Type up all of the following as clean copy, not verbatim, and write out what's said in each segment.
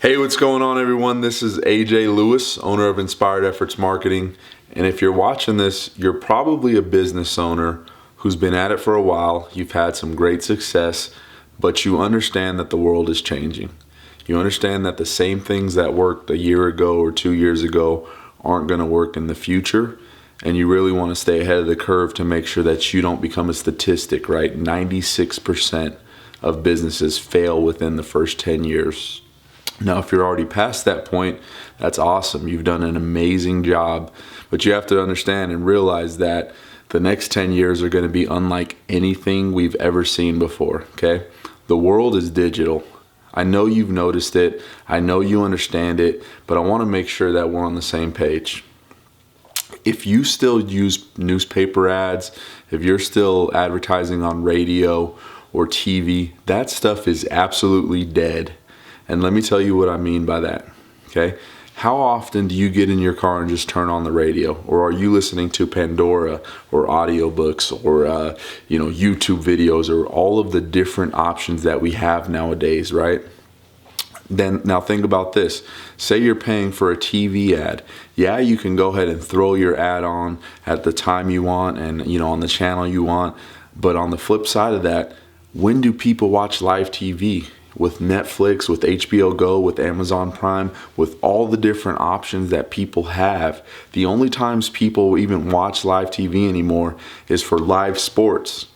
Hey, what's going on, everyone? This is AJ Lewis, owner of Inspired Efforts Marketing. And if you're watching this, you're probably a business owner who's been at it for a while. You've had some great success, but you understand that the world is changing. You understand that the same things that worked a year ago or 2 years ago aren't going to work in the future. And you really want to stay ahead of the curve to make sure that you don't become a statistic, right? 96% of businesses fail within the first 10 years. Now, if you're already past that point, that's awesome. You've done an amazing job. But you have to understand and realize that the next 10 years are going to be unlike anything we've ever seen before, okay? The world is digital. I know you've noticed it. I know you understand it, but I want to make sure that we're on the same page. If you still use newspaper ads, if you're still advertising on radio or TV, that stuff is absolutely dead. And let me tell you what I mean by that, okay? How often do you get in your car and just turn on the radio? Or are you listening to Pandora or audiobooks or YouTube videos or all of the different options that we have nowadays, right? Then now think about this. Say you're paying for a TV ad. Yeah, you can go ahead and throw your ad on at the time you want and on the channel you want. But on the flip side of that, when do people watch live TV? With Netflix, with HBO Go, with Amazon Prime, with all the different options that people have, the only times people even watch live TV anymore is for live sports.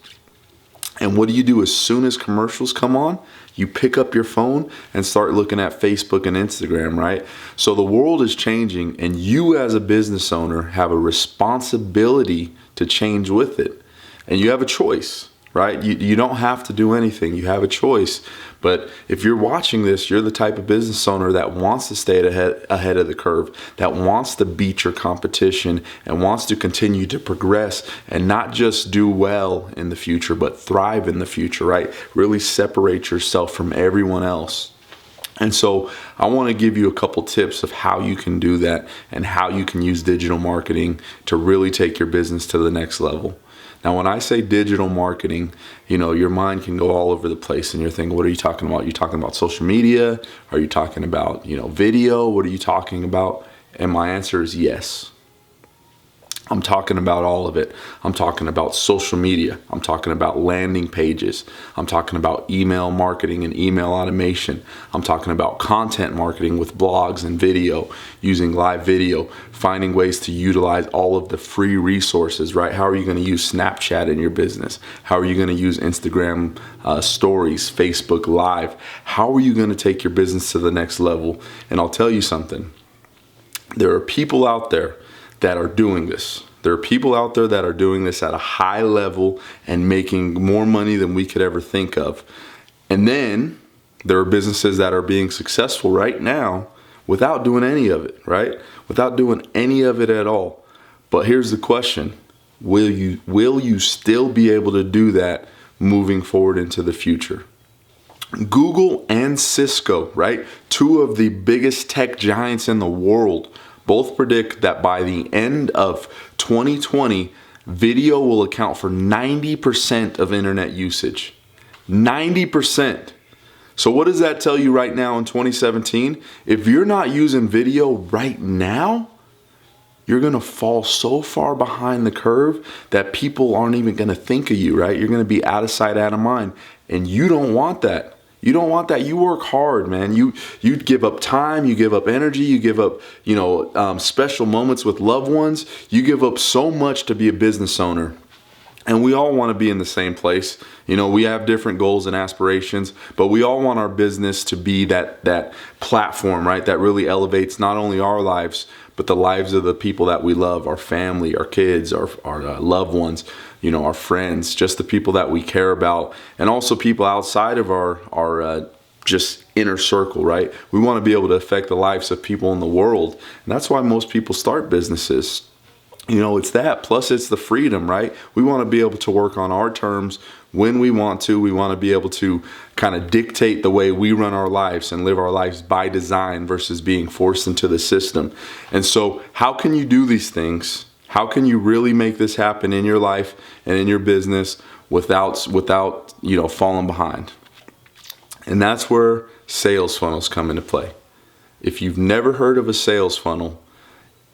And what do you do as soon as commercials come on? You pick up your phone and start looking at Facebook and Instagram, right? So the world is changing, and you as a business owner have a responsibility to change with it. And you have a choice, right? You don't have to do anything. You have a choice. But if you're watching this, you're the type of business owner that wants to stay ahead of the curve, that wants to beat your competition and wants to continue to progress and not just do well in the future, but thrive in the future, right? Really separate yourself from everyone else. And so I want to give you a couple tips of how you can do that and how you can use digital marketing to really take your business to the next level. Now, when I say digital marketing, your mind can go all over the place and you're thinking, what are you talking about? Are you talking about social media? Are you talking about, video? What are you talking about? And my answer is yes. I'm talking about all of it. I'm talking about social media. I'm talking about landing pages. I'm talking about email marketing and email automation. I'm talking about content marketing with blogs and video, using live video, finding ways to utilize all of the free resources, right? How are you going to use Snapchat in your business? How are you going to use Instagram stories, Facebook Live? How are you going to take your business to the next level? And I'll tell you something. There are people out there that are doing this. There are people out there that are doing this at a high level and making more money than we could ever think of. And then there are businesses that are being successful right now without doing any of it, right? Without doing any of it at all. But here's the question. Will you still be able to do that moving forward into the future? Google and Cisco, right? Two of the biggest tech giants in the world, both predict that by the end of 2020, video will account for 90% of internet usage. 90%. So what does that tell you right now in 2017? If you're not using video right now, you're going to fall so far behind the curve that people aren't even going to think of you, right? You're going to be out of sight, out of mind. And you don't want that. You don't want that. You work hard, man. You give up time, you give up energy, you give up, special moments with loved ones. You give up so much to be a business owner. And we all want to be in the same place. We have different goals and aspirations, but we all want our business to be that platform, right? That really elevates not only our lives, but the lives of the people that we love, our family, our kids, our loved ones, our friends, just the people that we care about, and also people outside of our just inner circle, right? We want to be able to affect the lives of people in the world. And that's why most people start businesses. It's that. Plus, it's the freedom, right? We want to be able to work on our terms when we want to. We want to be able to kind of dictate the way we run our lives and live our lives by design versus being forced into the system. And so how can you do these things? How can you really make this happen in your life and in your business without falling behind? And that's where sales funnels come into play. if you've never heard of a sales funnel,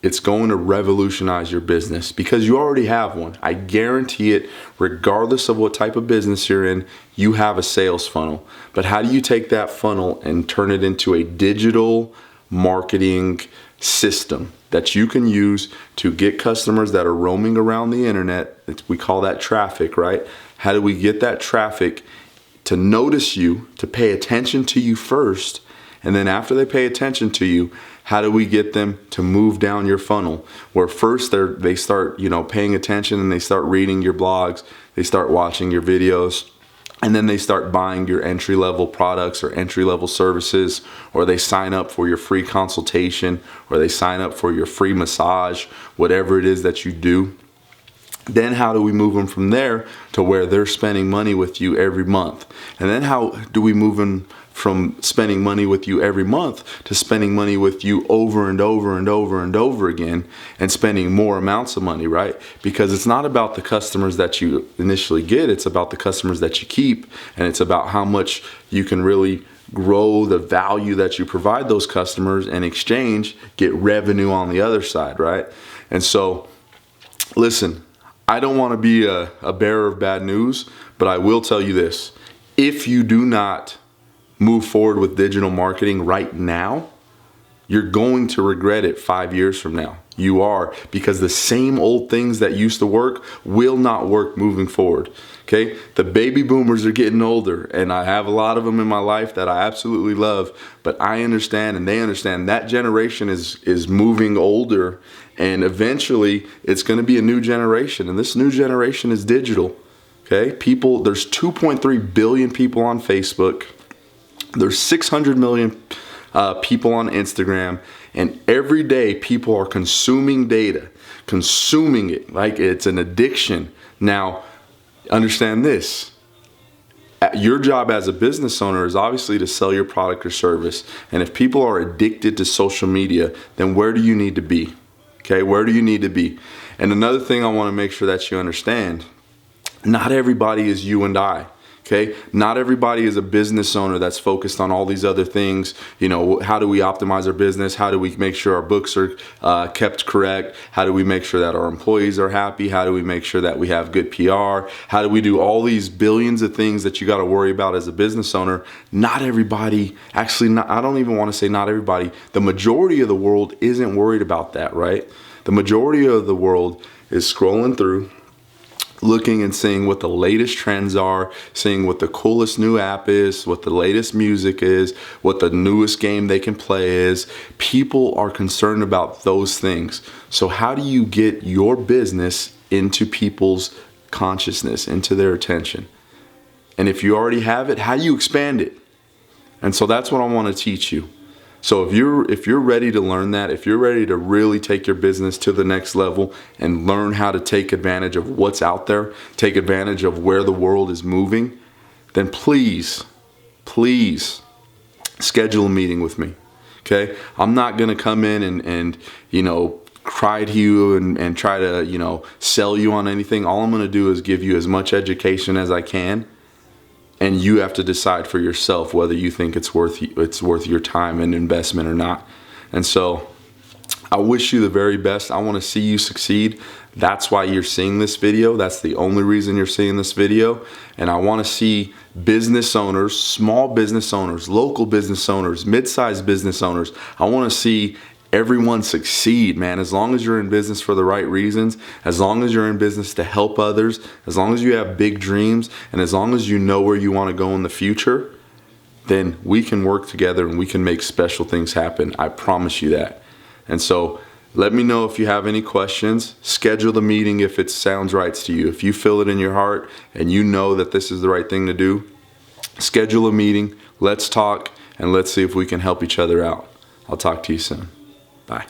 it's going to revolutionize your business because you already have one. I guarantee it, regardless of what type of business you're in, you have a sales funnel. But how do you take that funnel and turn it into a digital marketing system that you can use to get customers that are roaming around the internet? We call that traffic, right? How do we get that traffic to notice you, to pay attention to you first? And then after they pay attention to you, how do we get them to move down your funnel? Where first they start, paying attention and they start reading your blogs, they start watching your videos, and then they start buying your entry-level products or entry-level services, or they sign up for your free consultation, or they sign up for your free massage, whatever it is that you do. Then how do we move them from there to where they're spending money with you every month? And then how do we move them from spending money with you every month to spending money with you over and over and over and over again and spending more amounts of money, right? Because it's not about the customers that you initially get, it's about the customers that you keep, and it's about how much you can really grow the value that you provide those customers and exchange, get revenue on the other side, right? And so, listen, I don't want to be a bearer of bad news, but I will tell you this. If you do not move forward with digital marketing right now, you're going to regret it 5 years from now. You are, because the same old things that used to work will not work moving forward. Okay? The baby boomers are getting older, and I have a lot of them in my life that I absolutely love, but I understand and they understand that generation is moving older, and eventually it's going to be a new generation, and this new generation is digital. Okay? There's 2.3 billion people on Facebook. There's 600 million people on Instagram, and every day people are consuming data, consuming it like it's an addiction. Now, understand this. Your job as a business owner is obviously to sell your product or service. And if people are addicted to social media, then where do you need to be? Okay, where do you need to be? And another thing I want to make sure that you understand, not everybody is you and I. Okay, not everybody is a business owner that's focused on all these other things. How do we optimize our business? How do we make sure our books are kept correct? How do we make sure that our employees are happy? How do we make sure that we have good PR? How do we do all these billions of things that you got to worry about as a business owner? Not everybody, actually, I don't even want to say not everybody. The majority of the world isn't worried about that, right? The majority of the world is scrolling through, looking and seeing what the latest trends are, seeing what the coolest new app is, what the latest music is, what the newest game they can play is. People are concerned about those things. So how do you get your business into people's consciousness, into their attention? And if you already have it, how do you expand it? And so that's what I want to teach you. So if you're ready to learn that, if you're ready to really take your business to the next level and learn how to take advantage of what's out there, take advantage of where the world is moving, then please schedule a meeting with me. Okay? I'm not going to come in and cry to you and try to, sell you on anything. All I'm going to do is give you as much education as I can. And you have to decide for yourself whether you think it's worth your time and investment or not. And so I wish you the very best. I want to see you succeed. That's why you're seeing this video. That's the only reason you're seeing this video. And I want to see business owners, small business owners, local business owners, mid-sized business owners. I want to see everyone succeed, man. As long as you're in business for the right reasons, as long as you're in business to help others, as long as you have big dreams, and as long as you know where you want to go in the future, then we can work together and we can make special things happen. I promise you that. And so let me know if you have any questions. Schedule the meeting if it sounds right to you. If you feel it in your heart and you know that this is the right thing to do, schedule a meeting. Let's talk and let's see if we can help each other out. I'll talk to you soon. Bye.